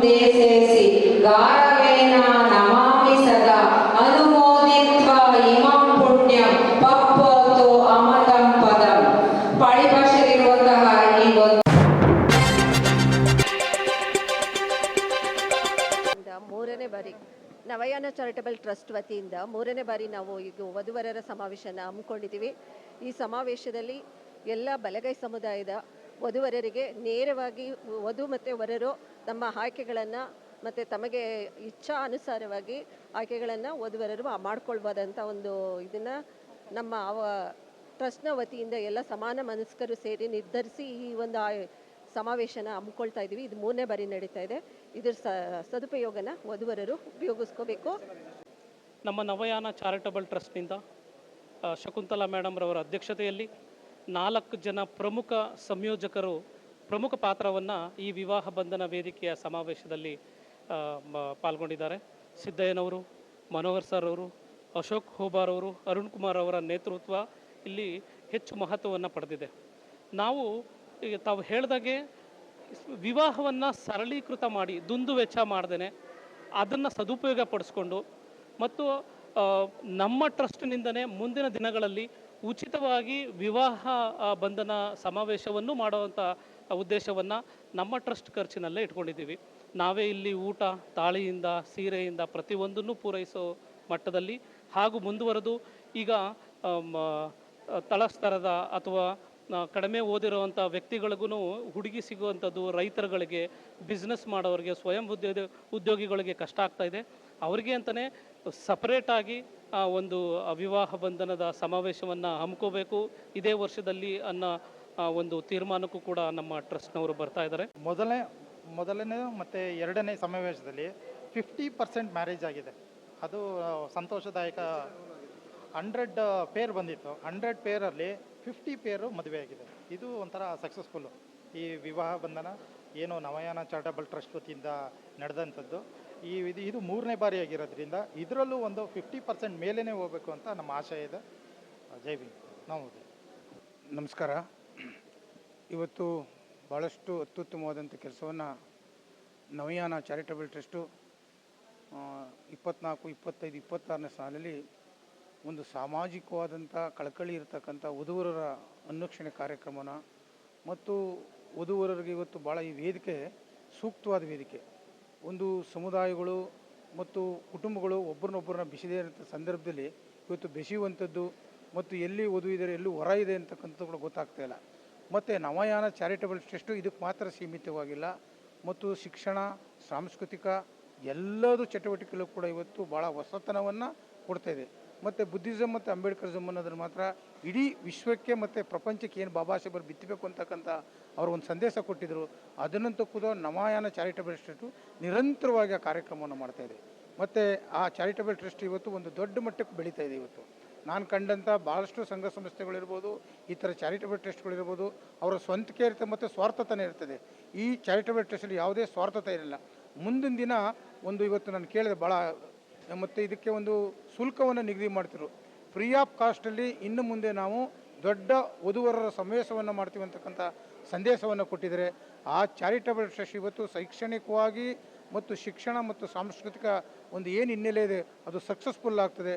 ಮುಂದೆ ಸೇರಿಸಿ ಗಾರವೇನ ನಮಾಮಿ ಸದಾ ಅನುಮೋದಿತ್ವ ಇಮಾಂ ಪುಣ್ಯಂ ಪಪ್ಪತು ಅಮತಂ ಪದಂ. ಪಾಳಿ ಭಾಷೆಯಲ್ಲಿರುವಂತಹ ಈ ಒಂದು ಮೂರನೇ ಬಾರಿ ನವಯಾನ ಚಾರಿಟಬಲ್ ಟ್ರಸ್ಟ್ ವತಿಯಿಂದ ಮೂರನೇ ಬಾರಿ ನಾವು ಈಗ ವಧುವರರ ಸಮಾವೇಶನ ಹಮ್ಮಿಕೊಂಡಿದ್ದೀವಿ. ಈ ಸಮಾವೇಶದಲ್ಲಿ ಎಲ್ಲ ಬಲಗೈ ಸಮುದಾಯದ ವಧುವರರಿಗೆ ನೇರವಾಗಿ ವಧು ಮತ್ತು ವರರು ತಮ್ಮ ಆಯ್ಕೆಗಳನ್ನು ಮತ್ತು ತಮಗೆ ಇಚ್ಛಾ ಅನುಸಾರವಾಗಿ ಆಯ್ಕೆಗಳನ್ನು ವಧುವರರು ಮಾಡ್ಕೊಳ್ಬೋದಂಥ ಒಂದು ಇದನ್ನು ನಮ್ಮ ಟ್ರಸ್ಟ್ನ ವತಿಯಿಂದ ಎಲ್ಲ ಸಮಾನ ಮನಸ್ಕರು ಸೇರಿ ನಿರ್ಧರಿಸಿ ಈ ಒಂದು ಸಮಾವೇಶನ ಹಮ್ಮಿಕೊಳ್ತಾ ಇದ್ದೀವಿ. ಇದು ಮೂರನೇ ಬಾರಿ ನಡೀತಾ ಇದೆ. ಇದ್ರ ಸದುಪಯೋಗನ ವಧುವರರು ಉಪಯೋಗಿಸ್ಕೋಬೇಕು. ನಮ್ಮ ನವಯಾನ ಚಾರಿಟಬಲ್ ಟ್ರಸ್ಟ್ನಿಂದ ಶಕುಂತಲಾ ಮೇಡಮ್ ರವರ ಅಧ್ಯಕ್ಷತೆಯಲ್ಲಿ 4 ಜನ ಪ್ರಮುಖ ಸಂಯೋಜಕರು ಪ್ರಮುಖ ಪಾತ್ರವನ್ನು ಈ ವಿವಾಹ ಬಂಧನ ವೇದಿಕೆಯ ಸಮಾವೇಶದಲ್ಲಿ ಪಾಲ್ಗೊಂಡಿದ್ದಾರೆ. ಸಿದ್ದಯ್ಯನವರು, ಮನೋಹರ್ ಸರ್ ಅವರು, ಅಶೋಕ್ ಹೋಬಾರ್ ಅವರು, ಅರುಣ್ ಕುಮಾರ್ ಅವರ ನೇತೃತ್ವ ಇಲ್ಲಿ ಹೆಚ್ಚು ಮಹತ್ವವನ್ನು ಪಡೆದಿದೆ. ನಾವು ತಾವು ಹೇಳಿದಾಗೆ ವಿವಾಹವನ್ನು ಸರಳೀಕೃತ ಮಾಡಿ ದುಂದು ವೆಚ್ಚ ಮಾಡ್ದೇ ಅದನ್ನು ಸದುಪಯೋಗ ಪಡಿಸ್ಕೊಂಡು ಮತ್ತು ನಮ್ಮ ಟ್ರಸ್ಟ್ನಿಂದನೇ ಮುಂದಿನ ದಿನಗಳಲ್ಲಿ ಉಚಿತವಾಗಿ ವಿವಾಹ ಬಂಧನ ಸಮಾವೇಶವನ್ನು ಮಾಡುವಂಥ ಉದ್ದೇಶವನ್ನು ನಮ್ಮ ಟ್ರಸ್ಟ್ ಖರ್ಚಿನಲ್ಲೇ ಇಟ್ಕೊಂಡಿದ್ದೀವಿ. ನಾವೇ ಇಲ್ಲಿ ಊಟ ತಾಳಿಯಿಂದ ಸೀರೆಯಿಂದ ಪ್ರತಿಯೊಂದನ್ನು ಪೂರೈಸೋ ಮಟ್ಟದಲ್ಲಿ ಹಾಗೂ ಮುಂದುವರೆದು ಈಗ ತಳಸ್ತರದ ಅಥವಾ ಕಡಿಮೆ ಓದಿರುವಂಥ ವ್ಯಕ್ತಿಗಳಿಗೂ ಹುಡುಗಿ ಸಿಗುವಂಥದ್ದು, ರೈತರುಗಳಿಗೆ, ಬಿಸ್ನೆಸ್ ಮಾಡೋರಿಗೆ, ಸ್ವಯಂ ಉದ್ಯೋಗಿಗಳಿಗೆ ಕಷ್ಟ ಆಗ್ತಾಯಿದೆ. ಅವರಿಗೆ ಅಂತಲೇ ಸಪ್ರೇಟಾಗಿ ಒಂದು ವಿವಾಹ ಬಂಧನದ ಸಮಾವೇಶವನ್ನು ಹಮ್ಮಿಕೋಬೇಕು ಇದೇ ವರ್ಷದಲ್ಲಿ ಅನ್ನೋ ಒಂದು ತೀರ್ಮಾನಕ್ಕೂ ಕೂಡ ನಮ್ಮ ಟ್ರಸ್ಟ್ನವರು ಬರ್ತಾ ಇದ್ದಾರೆ. ಮೊದಲನೇ ಮತ್ತು ಎರಡನೇ ಸಮಾವೇಶದಲ್ಲಿ 50% ಮ್ಯಾರೇಜ್ ಆಗಿದೆ. ಅದು ಸಂತೋಷದಾಯಕ. 100 ಪೇರ್ ಬಂದಿತ್ತು. 100 ಪೇರಲ್ಲಿ 50 ಪೇರು ಮದುವೆ ಆಗಿದೆ. ಇದು ಒಂಥರ ಸಕ್ಸಸ್ಫುಲ್ಲು. ಈ ವಿವಾಹ ಬಂಧನ ಏನು ನವಯಾನ ಚಾರಿಟಬಲ್ ಟ್ರಸ್ಟ್ ವತಿಯಿಂದ ನಡೆದಂಥದ್ದು. ಇದು 3ನೇ ಬಾರಿ ಆಗಿರೋದ್ರಿಂದ ಇದರಲ್ಲೂ ಒಂದು 50% ಮೇಲೇ ಹೋಗಬೇಕು ಅಂತ ನಮ್ಮ ಆಶಯ ಇದೆ. ಜೈ ಭೀಮ್. ನಾವು ನಮಸ್ಕಾರ. ಇವತ್ತು ಭಾಳಷ್ಟು ಅತ್ಯುತ್ತಮವಾದಂಥ ಕೆಲಸವನ್ನು ನವಯಾನ ಚಾರಿಟಬಲ್ ಟ್ರಸ್ಟು 24, 25, 26ನೇ ಸಾಲಲ್ಲಿ ಒಂದು ಸಾಮಾಜಿಕವಾದಂಥ ಕಳಕಳಿ ಇರತಕ್ಕಂಥ ವಧುವರರ ಅನ್ವೇಷಣೆ ಕಾರ್ಯಕ್ರಮನ ಮತ್ತು ವಧುವರರಿಗೆ ಇವತ್ತು ಭಾಳ ಈ ವೇದಿಕೆ ಸೂಕ್ತವಾದ ವೇದಿಕೆ. ಒಂದು ಸಮುದಾಯಗಳು ಮತ್ತು ಕುಟುಂಬಗಳು ಒಬ್ಬರನ್ನೊಬ್ಬರನ್ನ ಬೆಸೆದೇ ಇರೋಂಥ ಸಂದರ್ಭದಲ್ಲಿ ಇವತ್ತು ಬೆಸೆಯುವಂಥದ್ದು ಮತ್ತು ಎಲ್ಲಿ ವಧು ಇದ್ದಾರೆ ಎಲ್ಲಿ ಹೊರ ಇದೆ ಅಂತಕ್ಕಂಥದ್ದು ಕೂಡ ಗೊತ್ತಾಗ್ತಾ ಇಲ್ಲ. ಮತ್ತು ನವಯಾನ ಚಾರಿಟಬಲ್ ಟ್ರಸ್ಟು ಇದಕ್ಕೆ ಮಾತ್ರ ಸೀಮಿತವಾಗಿಲ್ಲ, ಮತ್ತು ಶಿಕ್ಷಣ, ಸಾಂಸ್ಕೃತಿಕ ಎಲ್ಲದೂ ಚಟುವಟಿಕೆಗಳು ಕೂಡ ಇವತ್ತು ಭಾಳ ಹೊಸತನವನ್ನು ಕೊಡ್ತಾಯಿದೆ. ಮತ್ತು ಬುದ್ಧಿಸಮ್ ಮತ್ತು ಅಂಬೇಡ್ಕರಿಸಮ್ ಅನ್ನೋದನ್ನು ಮಾತ್ರ ಇಡೀ ವಿಶ್ವಕ್ಕೆ ಮತ್ತು ಪ್ರಪಂಚಕ್ಕೆ ಏನು ಬಾಬಾ ಸಾಹೇಬರು ಬಿತ್ತಬೇಕು ಅಂತಕ್ಕಂಥ ಅವರು ಒಂದು ಸಂದೇಶ ಕೊಟ್ಟಿದ್ದರು. ಅದನ್ನಂತೂ ಕೂಡ ನವಯಾನ ಚಾರಿಟಬಲ್ ಟ್ರಸ್ಟು ನಿರಂತರವಾಗಿ ಆ ಕಾರ್ಯಕ್ರಮವನ್ನು ಮಾಡ್ತಾಯಿದೆ. ಮತ್ತು ಆ ಚಾರಿಟಬಲ್ ಟ್ರಸ್ಟ್ ಇವತ್ತು ಒಂದು ದೊಡ್ಡ ಮಟ್ಟಕ್ಕೆ ಬೆಳೀತಾ ಇದೆ. ಇವತ್ತು ನಾನು ಕಂಡಂಥ ಭಾಳಷ್ಟು ಸಂಘ ಸಂಸ್ಥೆಗಳಿರ್ಬೋದು, ಈ ಥರ ಚಾರಿಟಬಲ್ ಟ್ರಸ್ಟ್ಗಳಿರ್ಬೋದು, ಅವರ ಸ್ವಂತಿಕೆ ಇರುತ್ತೆ ಮತ್ತು ಸ್ವಾರ್ಥತನೇ ಇರ್ತದೆ. ಈ ಚಾರಿಟಬಲ್ ಟ್ರಸ್ಟಲ್ಲಿ ಯಾವುದೇ ಸ್ವಾರ್ಥತೆ ಇರಲ್ಲ. ಮುಂದಿನ ದಿನ ಒಂದು ಇವತ್ತು ನಾನು ಕೇಳಿದೆ ಭಾಳ, ಮತ್ತು ಇದಕ್ಕೆ ಒಂದು ಶುಲ್ಕವನ್ನು ನಿಗದಿ ಮಾಡ್ತಿರು. ಫ್ರೀ ಆಫ್ ಕಾಸ್ಟಲ್ಲಿ ಇನ್ನು ಮುಂದೆ ನಾವು ದೊಡ್ಡ ವಧುವರರ ಸಮಾವೇಶವನ್ನು ಮಾಡ್ತೀವಿ ಅಂತಕ್ಕಂಥ ಸಂದೇಶವನ್ನು ಕೊಟ್ಟಿದ್ದಾರೆ. ಆ ಚಾರಿಟಬಲ್ ಟ್ರಸ್ಟ್ ಇವತ್ತು ಶೈಕ್ಷಣಿಕವಾಗಿ ಮತ್ತು ಶಿಕ್ಷಣ ಮತ್ತು ಸಾಂಸ್ಕೃತಿಕ ಒಂದು ಏನು ಹಿನ್ನೆಲೆ ಇದೆ ಅದು ಸಕ್ಸಸ್ಫುಲ್ ಆಗ್ತದೆ.